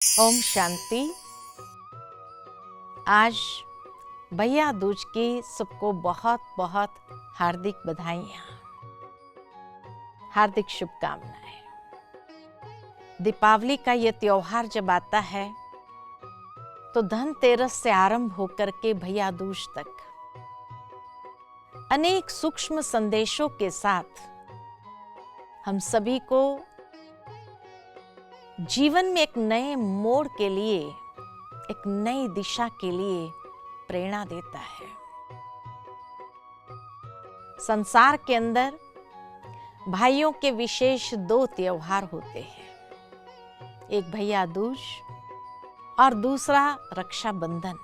ओम शांति। आज भैया दूज की सबको बहुत बहुत हार्दिक बधाइयाँ, हार्दिक शुभकामनाएं। दीपावली का ये त्योहार जब आता है तो धनतेरस से आरंभ होकर के भैया दूज तक अनेक सूक्ष्म संदेशों के साथ हम सभी को जीवन में एक नए मोड़ के लिए, एक नई दिशा के लिए प्रेरणा देता है। संसार के अंदर भाइयों के विशेष दो त्योहार होते हैं, एक भैया दूज और दूसरा रक्षाबंधन।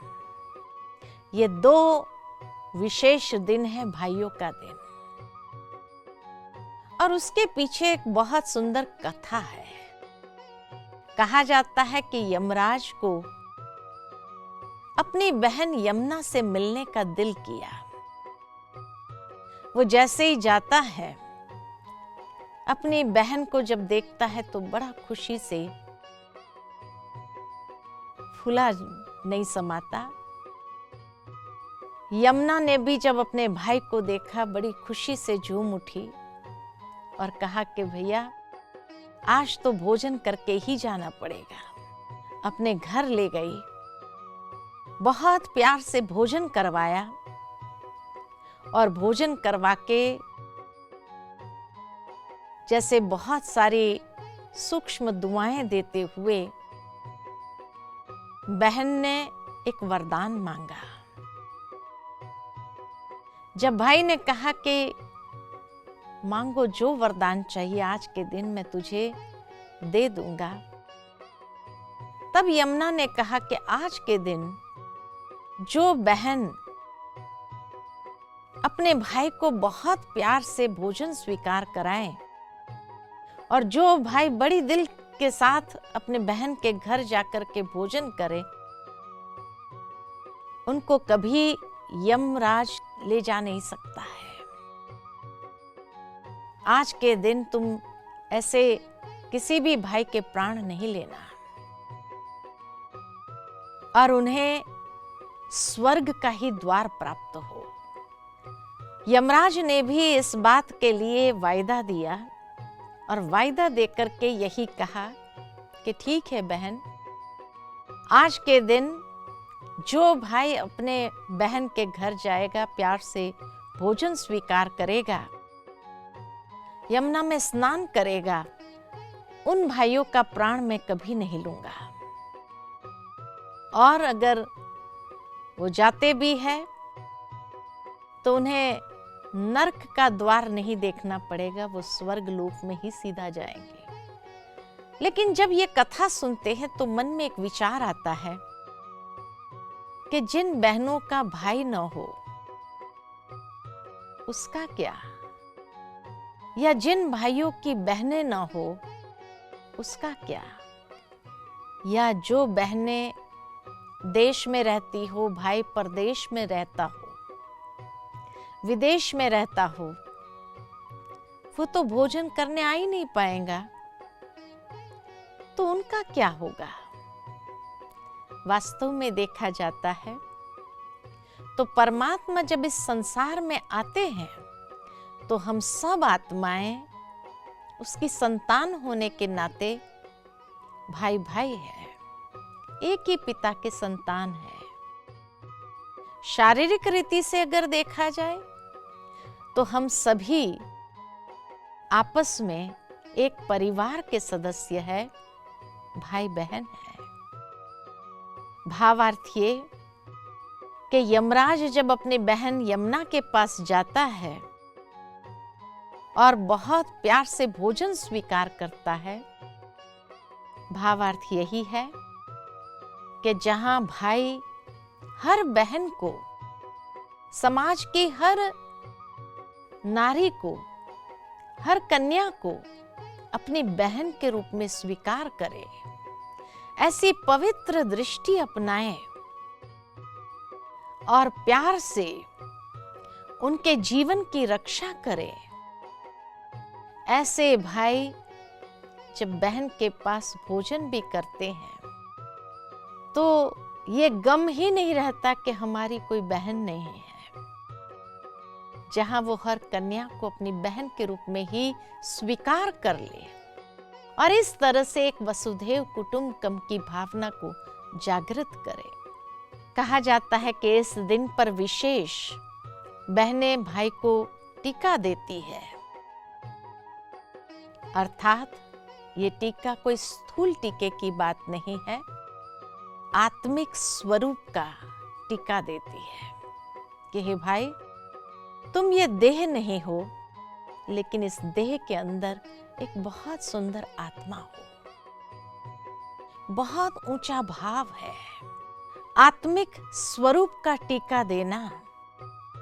ये दो विशेष दिन है भाइयों का दिन, और उसके पीछे एक बहुत सुंदर कथा है। कहा जाता है कि यमराज को अपनी बहन यमुना से मिलने का दिल किया। वो जैसे ही जाता है, अपनी बहन को जब देखता है तो बड़ा खुशी से फूला नहीं समाता। यमुना ने भी जब अपने भाई को देखा, बड़ी खुशी से झूम उठी और कहा कि भैया आज तो भोजन करके ही जाना पड़ेगा। अपने घर ले गई, बहुत प्यार से भोजन करवाया और भोजन करवा के जैसे बहुत सारी सूक्ष्म दुआएं देते हुए बहन ने एक वरदान मांगा। जब भाई ने कहा कि मांगो जो वरदान चाहिए, आज के दिन मैं तुझे दे दूंगा, तब यमुना ने कहा कि आज के दिन जो बहन अपने भाई को बहुत प्यार से भोजन स्वीकार कराए और जो भाई बड़ी दिल के साथ अपने बहन के घर जाकर के भोजन करे, उनको कभी यमराज ले जा नहीं सकता है। आज के दिन तुम ऐसे किसी भी भाई के प्राण नहीं लेना, और उन्हें स्वर्ग का ही द्वार प्राप्त हो। यमराज ने भी इस बात के लिए वायदा दिया और वायदा देकर के यही कहा कि ठीक है बहन, आज के दिन जो भाई अपने बहन के घर जाएगा, प्यार से भोजन स्वीकार करेगा, यमुना में स्नान करेगा, उन भाइयों का प्राण मैं कभी नहीं लूंगा। और अगर वो जाते भी है तो उन्हें नरक का द्वार नहीं देखना पड़ेगा, वो स्वर्ग लोक में ही सीधा जाएंगे। लेकिन जब ये कथा सुनते हैं तो मन में एक विचार आता है कि जिन बहनों का भाई न हो उसका क्या, या जिन भाइयों की बहनें न हो उसका क्या, या जो बहनें देश में रहती हो, भाई परदेश में रहता हो, विदेश में रहता हो, वो तो भोजन करने आ ही नहीं पाएगा, तो उनका क्या होगा। वास्तव में देखा जाता है तो परमात्मा जब इस संसार में आते हैं तो हम सब आत्माएं उसकी संतान होने के नाते भाई भाई है, एक ही पिता के संतान है। शारीरिक रीति से अगर देखा जाए तो हम सभी आपस में एक परिवार के सदस्य है, भाई बहन है। भावार्थ ये कि यमराज जब अपनी बहन यमुना के पास जाता है और बहुत प्यार से भोजन स्वीकार करता है, भावार्थ यही है कि जहां भाई हर बहन को, समाज की हर नारी को, हर कन्या को अपनी बहन के रूप में स्वीकार करे, ऐसी पवित्र दृष्टि अपनाए और प्यार से उनके जीवन की रक्षा करे, ऐसे भाई जब बहन के पास भोजन भी करते हैं तो ये गम ही नहीं रहता कि हमारी कोई बहन नहीं है, जहां वो हर कन्या को अपनी बहन के रूप में ही स्वीकार कर ले और इस तरह से एक वसुधैव कुटुंबकम की भावना को जागृत करे। कहा जाता है कि इस दिन पर विशेष बहनें भाई को टीका देती है, अर्थात ये टीका कोई स्थूल टीके की बात नहीं है, आत्मिक स्वरूप का टीका देती है कि हे भाई, तुम ये देह नहीं हो, लेकिन इस देह के अंदर एक बहुत सुंदर आत्मा हो, बहुत ऊंचा भाव है। आत्मिक स्वरूप का टीका देना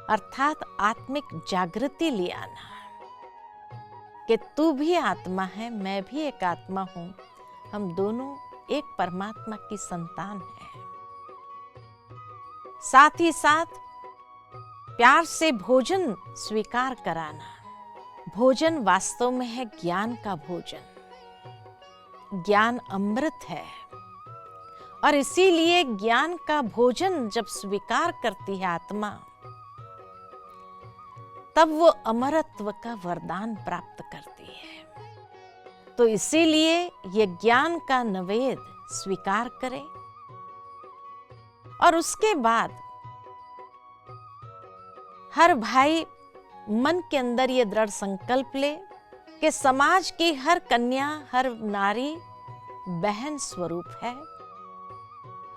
अर्थात आत्मिक जागृति ले आना कि तू भी आत्मा है, मैं भी एक आत्मा हूं, हम दोनों एक परमात्मा की संतान हैं। साथ ही साथ प्यार से भोजन स्वीकार कराना। भोजन वास्तव में है ज्ञान का भोजन, ज्ञान अमृत है और इसीलिए ज्ञान का भोजन जब स्वीकार करती है आत्मा, तब वो अमरत्व का वरदान प्राप्त करती है। तो इसीलिए ये ज्ञान का नवेद स्वीकार करें और उसके बाद हर भाई मन के अंदर ये दृढ़ संकल्प ले कि समाज की हर कन्या, हर नारी बहन स्वरूप है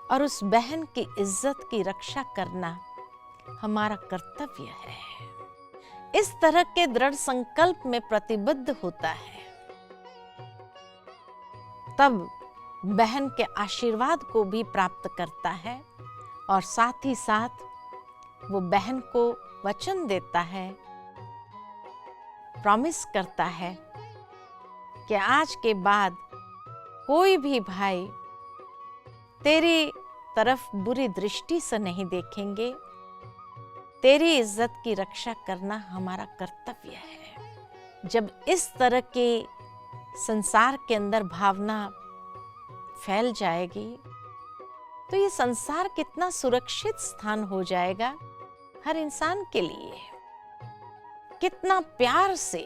और उस बहन की इज्जत की रक्षा करना हमारा कर्तव्य है। इस तरह के दृढ़ संकल्प में प्रतिबद्ध होता है, तब बहन के आशीर्वाद को भी प्राप्त करता है और साथ ही साथ वो बहन को वचन देता है, प्रॉमिस करता है कि आज के बाद कोई भी भाई तेरी तरफ बुरी दृष्टि से नहीं देखेंगे, तेरी इज्जत की रक्षा करना हमारा कर्तव्य है। जब इस तरह के संसार के अंदर भावना फैल जाएगी तो ये संसार कितना सुरक्षित स्थान हो जाएगा हर इंसान के लिए। कितना प्यार से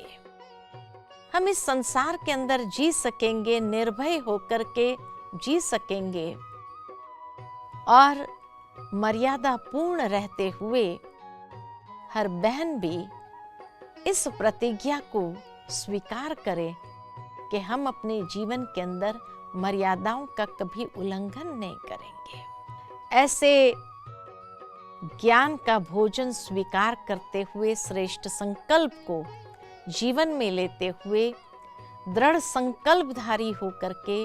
हम इस संसार के अंदर जी सकेंगे, निर्भय होकर के जी सकेंगे और मर्यादा पूर्ण रहते हुए हर बहन भी इस प्रतिज्ञा को स्वीकार करे कि हम अपने जीवन के अंदर मर्यादाओं का कभी उल्लंघन नहीं करेंगे। ऐसे ज्ञान का भोजन स्वीकार करते हुए, श्रेष्ठ संकल्प को जीवन में लेते हुए, दृढ़ संकल्पधारी होकर के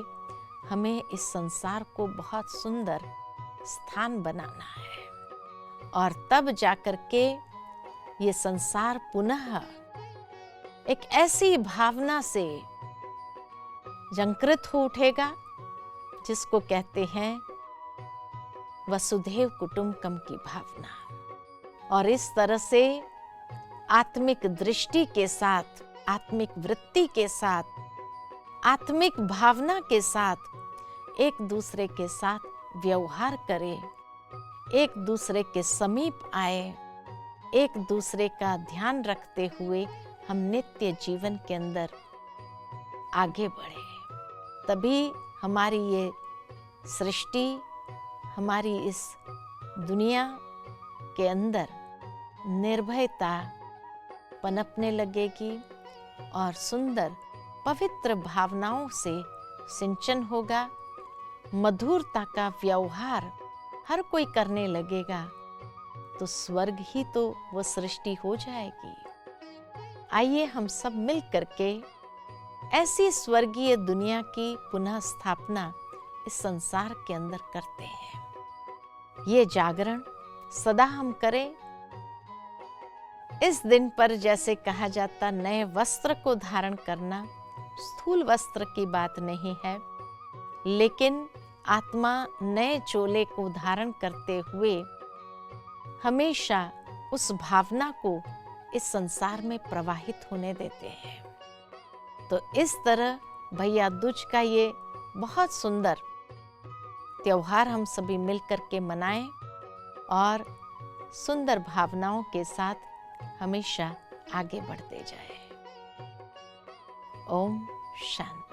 हमें इस संसार को बहुत सुंदर स्थान बनाना है और तब जाकर के ये संसार पुनः एक ऐसी भावना से झंकृत हो उठेगा जिसको कहते हैं वसुधैव कुटुंबकम की भावना। और इस तरह से आत्मिक दृष्टि के साथ, आत्मिक वृत्ति के साथ, आत्मिक भावना के साथ एक दूसरे के साथ व्यवहार करें, एक दूसरे के समीप आए, एक दूसरे का ध्यान रखते हुए हम नित्य जीवन के अंदर आगे बढ़े। तभी हमारी ये सृष्टि, हमारी इस दुनिया के अंदर निर्भयता पनपने लगेगी और सुंदर पवित्र भावनाओं से सिंचन होगा। मधुरता का व्यवहार हर कोई करने लगेगा तो स्वर्ग ही तो वो सृष्टि हो जाएगी। आइए हम सब मिल करके ऐसी स्वर्गीय दुनिया की पुनः स्थापना इस संसार के अंदर करते हैं। ये जागरण सदा हम करें। इस दिन पर जैसे कहा जाता, नए वस्त्र को धारण करना स्थूल वस्त्र की बात नहीं है, लेकिन आत्मा नए चोले को धारण करते हुए हमेशा उस भावना को इस संसार में प्रवाहित होने देते हैं। तो इस तरह भैया दूज का ये बहुत सुंदर त्योहार हम सभी मिलकर के मनाएं और सुंदर भावनाओं के साथ हमेशा आगे बढ़ते जाएं। ओम शांति।